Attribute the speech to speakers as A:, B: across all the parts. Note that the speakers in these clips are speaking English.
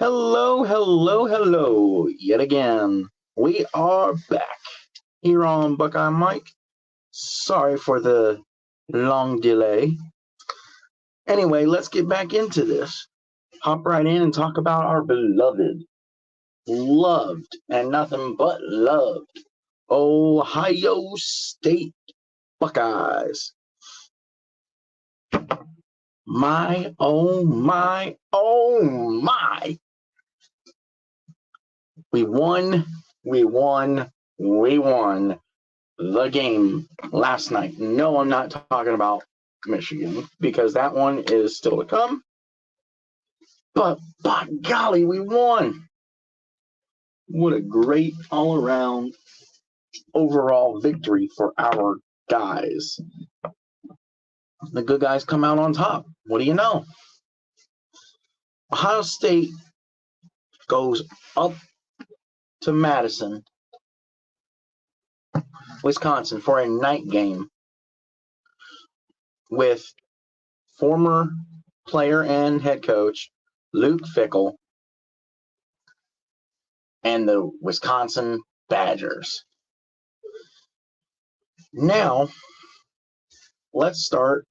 A: Hello, hello, hello, yet again. We are back here on Buckeye Mike. Sorry for the long delay. Anyway, let's get back into this. Hop right in and talk about our beloved, loved, and nothing but loved Ohio State Buckeyes. My, oh my, oh my. We won, we won, we won the game last night. No, I'm not talking about Michigan because that one is still to come. But by golly, we won. What a great all around overall victory for our guys. The good guys come out on top. What do you know? Ohio State goes up to Madison, Wisconsin for a night game with former player and head coach Luke Fickell and the Wisconsin Badgers. Now, let's start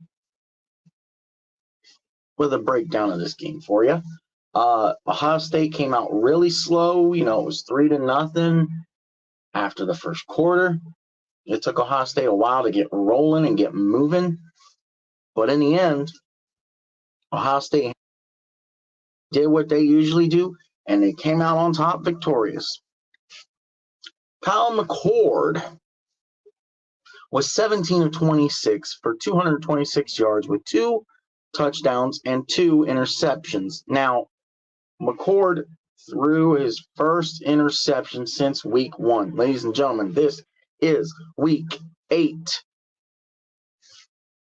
A: with a breakdown of this game for you. Ohio State came out really slow. It was 3-0 after the first quarter. It took Ohio State a while to get rolling and get moving. But in the end, Ohio State did what they usually do, and they came out on top victorious. Kyle McCord was 17 of 26 for 226 yards with 2 touchdowns and 2 interceptions. Now, McCord threw his first interception since week 1. Ladies and gentlemen, this is week 8.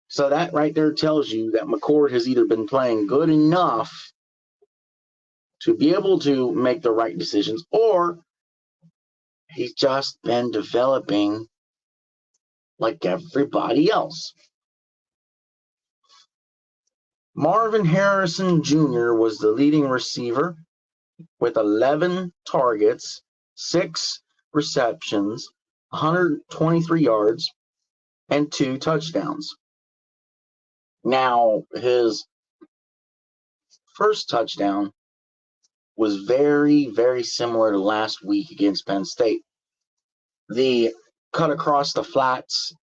A: So that right there tells you that McCord has either been playing good enough to be able to make the right decisions, or he's just been developing like everybody else. Marvin Harrison Jr. was the leading receiver with 11 targets, 6 receptions, 123 yards, and 2 touchdowns. Now, his first touchdown was very, very similar to last week against Penn State. The cut across the flats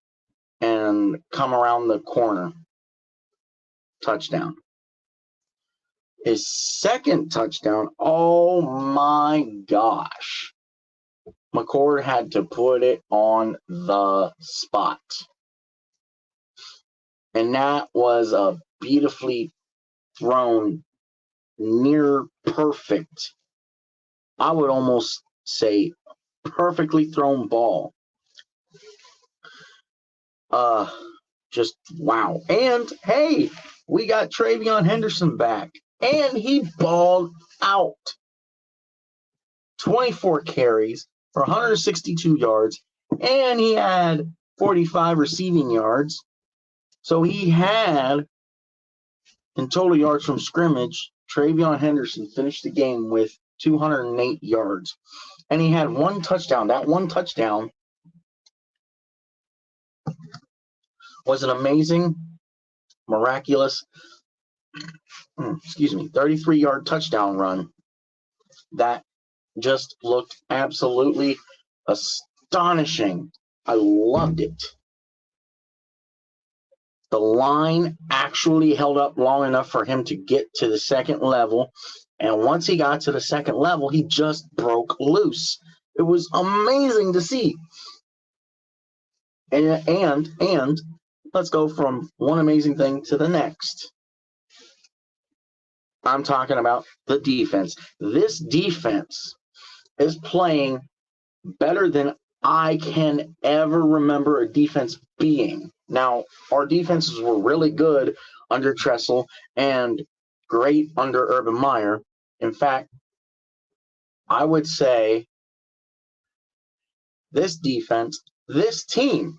A: and come around the corner touchdown. His second touchdown, oh my gosh. McCord had to put it on the spot. And that was a beautifully thrown, near perfect, I would almost say perfectly thrown ball. Just wow. And hey, we got Travion Henderson back, and he balled out. 24 carries for 162 yards, and he had 45 receiving yards. So he had, in total yards from scrimmage, Travion Henderson finished the game with 208 yards. And he had 1 touchdown. That 1 touchdown was an amazing, miraculous, 33-yard touchdown run that just looked absolutely astonishing. I loved it. The line actually held up long enough for him to get to the second level. And once he got to the second level, he just broke loose. It was amazing to see. And let's go from one amazing thing to the next. I'm talking about the defense. This defense is playing better than I can ever remember a defense being. Now, our defenses were really good under Tressel and great under Urban Meyer. In fact, I would say this defense, this team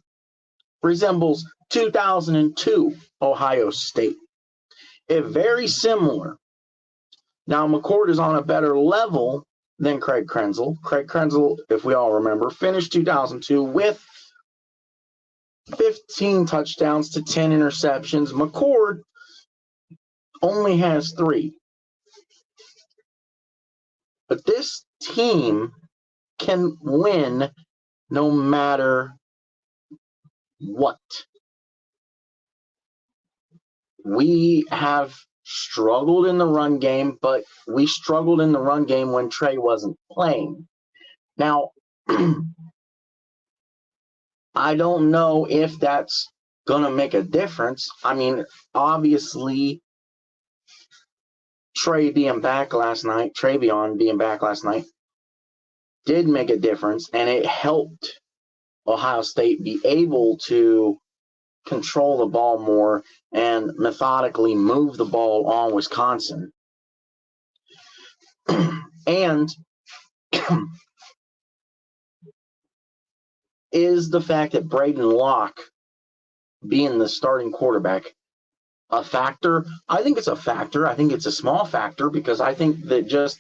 A: resembles 2002 Ohio State. It's very similar Now, McCord is on a better level than Craig Krenzel. Craig Krenzel, if we all remember, finished 2002 with 15 touchdowns to 10 interceptions. McCord only has 3. But this team can win no matter what. We have struggled in the run game, but we struggled in the run game when Trey wasn't playing. Now, I don't know if that's going to make a difference. I mean, obviously, Travion being back last night did make a difference, and it helped Ohio State be able to control the ball more and methodically move the ball on Wisconsin. And is the fact that Braden Locke being the starting quarterback a factor? I think it's a factor. I think it's a small factor because I think that just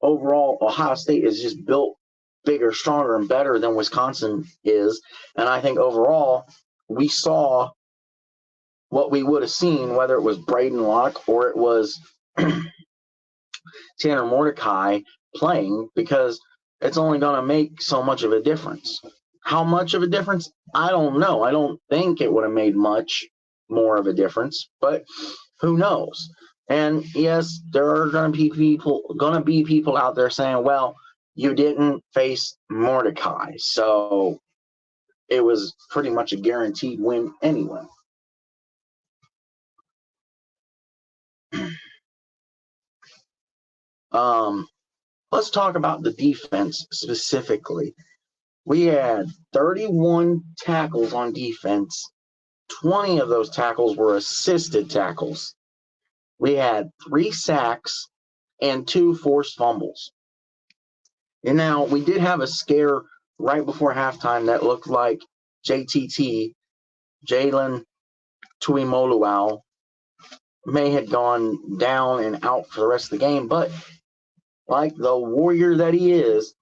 A: overall Ohio State is just built bigger, stronger, and better than Wisconsin is. And I think overall we saw what we would have seen, whether it was Braden Locke or it was Tanner Mordecai playing, because it's only going to make so much of a difference. How much of a difference? I don't know. I don't think it would have made much more of a difference, but who knows? And yes, there are going to be people out there saying, well, you didn't face Mordecai, so it was pretty much a guaranteed win anyway. Let's talk about the defense specifically. We had 31 tackles on defense. 20 of those tackles were assisted tackles. We had 3 sacks and 2 forced fumbles. And now we did have a scare right before halftime that looked like JTT, Jalen Tuimoloau, may have gone down and out for the rest of the game, but like the warrior that he is,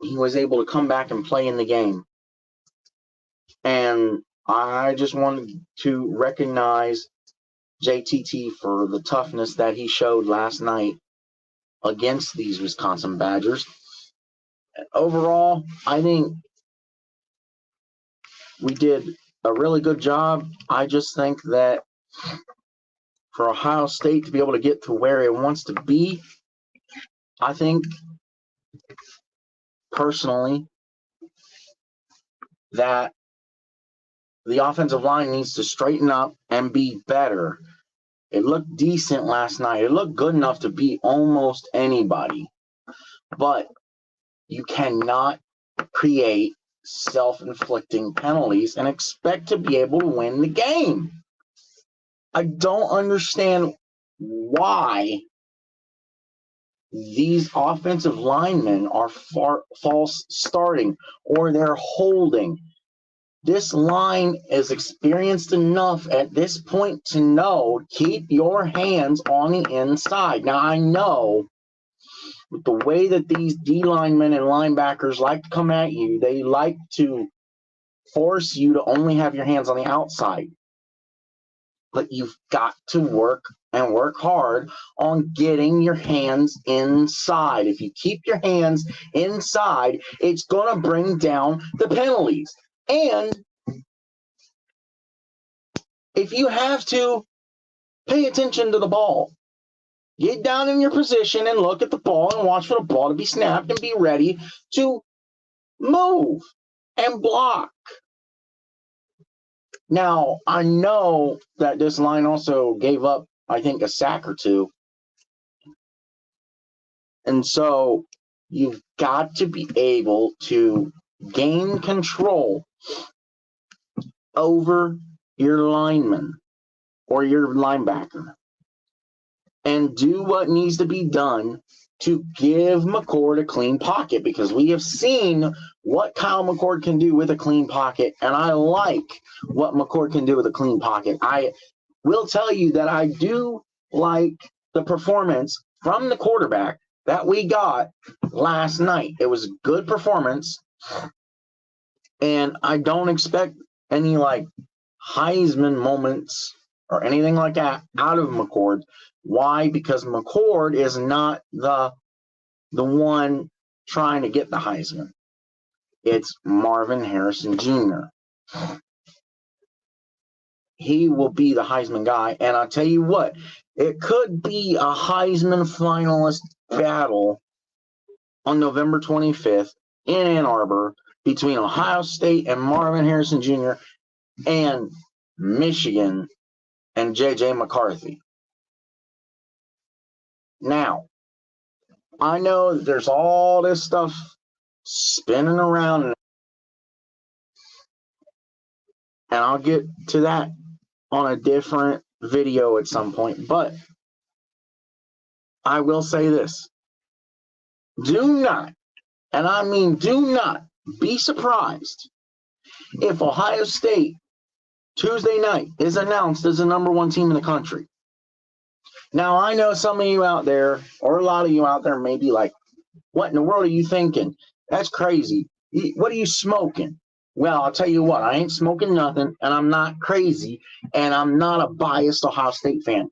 A: he was able to come back and play in the game. And I just wanted to recognize JTT for the toughness that he showed last night against these Wisconsin Badgers. Overall, I think we did a really good job. I just think that for Ohio State to be able to get to where it wants to be, I think personally that the offensive line needs to straighten up and be better. It looked decent last night. It looked good enough to beat almost anybody. But you cannot create self-inflicting penalties and expect to be able to win the game. I don't understand why these offensive linemen are false starting or they're holding. This line is experienced enough at this point to know, keep your hands on the inside. Now, I know with the way that these D linemen and linebackers like to come at you, they like to force you to only have your hands on the outside. But you've got to work and work hard on getting your hands inside. If you keep your hands inside, it's going to bring down the penalties. And if you have to, pay attention to the ball. Get down in your position and look at the ball and watch for the ball to be snapped and be ready to move and block. Now, I know that this line also gave up, I think, a sack or 2. And so you've got to be able to gain control over your lineman or your linebacker and do what needs to be done to give McCord a clean pocket, because we have seen what Kyle McCord can do with a clean pocket, and I like what McCord can do with a clean pocket. I will tell you that I do like the performance from the quarterback that we got last night. It was a good performance, and I don't expect any like Heisman moments or anything like that out of McCord. Why? Because McCord is not the one trying to get the Heisman. It's Marvin Harrison Jr. He will be the Heisman guy. And I'll tell you what, it could be a Heisman finalist battle on November 25th in Ann Arbor between Ohio State and Marvin Harrison Jr. and Michigan and J.J. McCarthy. Now, I know that there's all this stuff spinning around, and I'll get to that on a different video at some point, but I will say this. Do not, and I mean do not, be surprised if Ohio State Tuesday night is announced as the number one team in the country. Now, I know some of you out there, or a lot of you out there, may be like, what in the world are you thinking? That's crazy. What are you smoking? Well, I'll tell you what, I ain't smoking nothing, and I'm not crazy, and I'm not a biased Ohio State fan.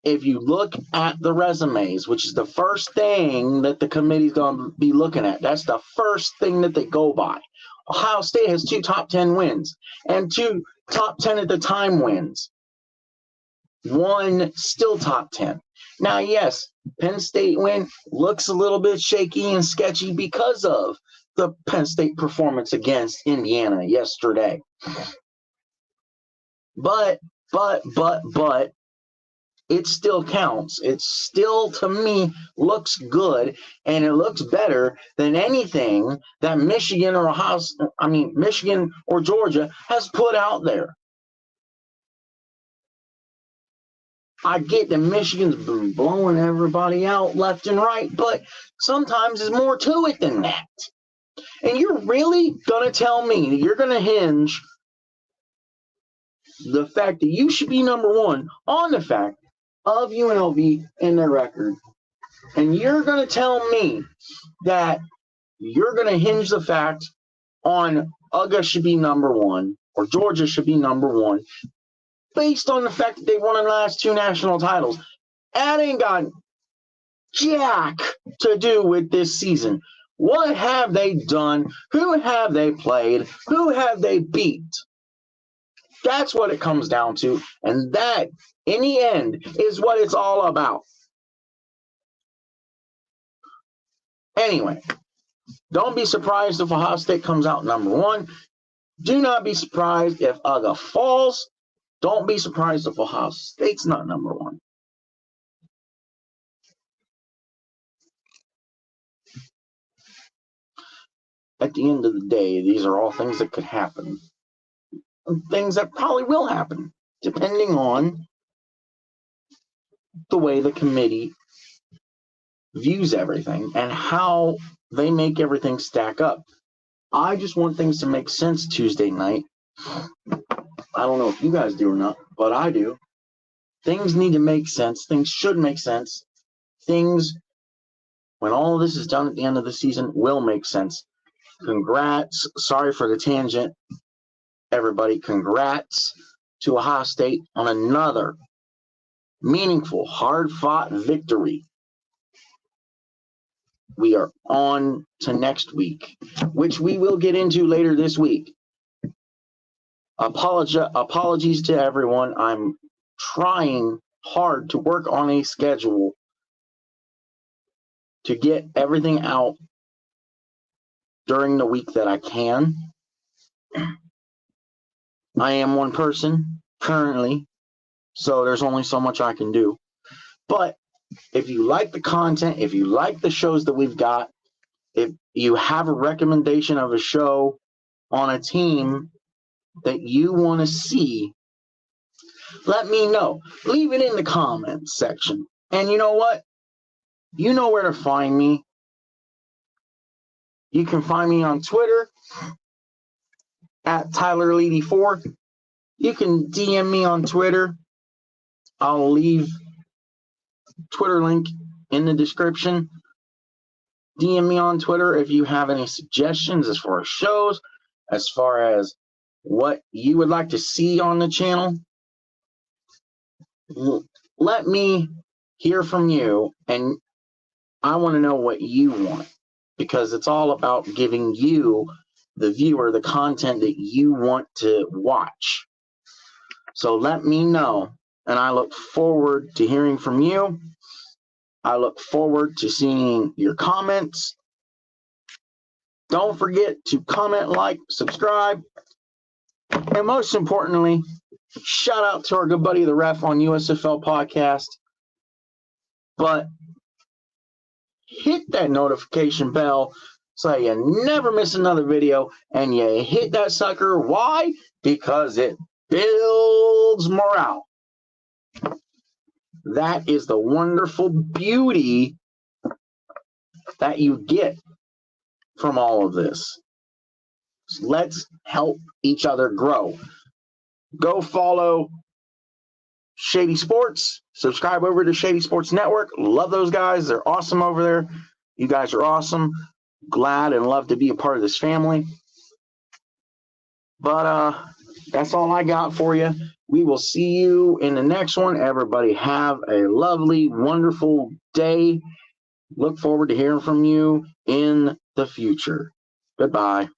A: If you look at the resumes, which is the first thing that the committee's going to be looking at, that's the first thing that they go by. Ohio State has 2 top 10 wins and 2 top 10 at the time wins. 1 still top 10. Now, yes, Penn State win looks a little bit shaky and sketchy because of the Penn State performance against Indiana yesterday. But it still counts. It still, to me, looks good, and it looks better than anything that Michigan or Georgia has put out there. I get that Michigan's been blowing everybody out left and right, but sometimes there's more to it than that. And you're really going to tell me that you're going to hinge the fact that you should be number one on the fact of UNLV and their record. And you're going to tell me that you're going to hinge the fact on UGA should be number one or Georgia should be number one based on the fact that they won the last 2 national titles. That ain't got jack to do with this season. What have they done? Who have they played? Who have they beat? That's what it comes down to. And that, in the end, is what it's all about. Anyway, don't be surprised if Ohio State comes out number one. Do not be surprised if UGA falls. Don't be surprised if Ohio State's not number one. At the end of the day, these are all things that could happen. Things that probably will happen, depending on the way the committee views everything and how they make everything stack up. I just want things to make sense Tuesday night. I don't know if you guys do or not, but I do. Things need to make sense. Things should make sense. Things, when all of this is done at the end of the season, will make sense. Congrats. Sorry for the tangent, everybody. Congrats to Ohio State on another meaningful, hard-fought victory. We are on to next week, which we will get into later this week. Apologies to everyone. I'm trying hard to work on a schedule to get everything out during the week that I can. I am one person currently, so there's only so much I can do. But if you like the content, if you like the shows that we've got, if you have a recommendation of a show on a team that you want to see, let me know. Leave it in the comments section. And you know what? You know where to find me. You can find me on Twitter at TylerLeedy4. You can DM me on Twitter. I'll leave Twitter link in the description. DM me on Twitter if you have any suggestions as far as shows, as far as what you would like to see on the channel. Let me hear from you, and I want to know what you want, because it's all about giving you, the viewer, the content that you want to watch. So let me know, and I look forward to hearing from you. I look forward to seeing your comments. Don't forget to comment, like, subscribe, and most importantly, shout out to our good buddy, the Ref, on USFL Podcast. But hit that notification bell so you never miss another video, and you hit that sucker. Why? Because it builds morale. That is the wonderful beauty that you get from all of this. So let's help each other grow. Go follow Shady Sports. Subscribe over to Shady Sports Network. Love those guys. They're awesome over there. You guys are awesome. Glad and love to be a part of this family. But that's all I got for you. We will see you in the next one. Everybody have a lovely, wonderful day. Look forward to hearing from you in the future. Goodbye.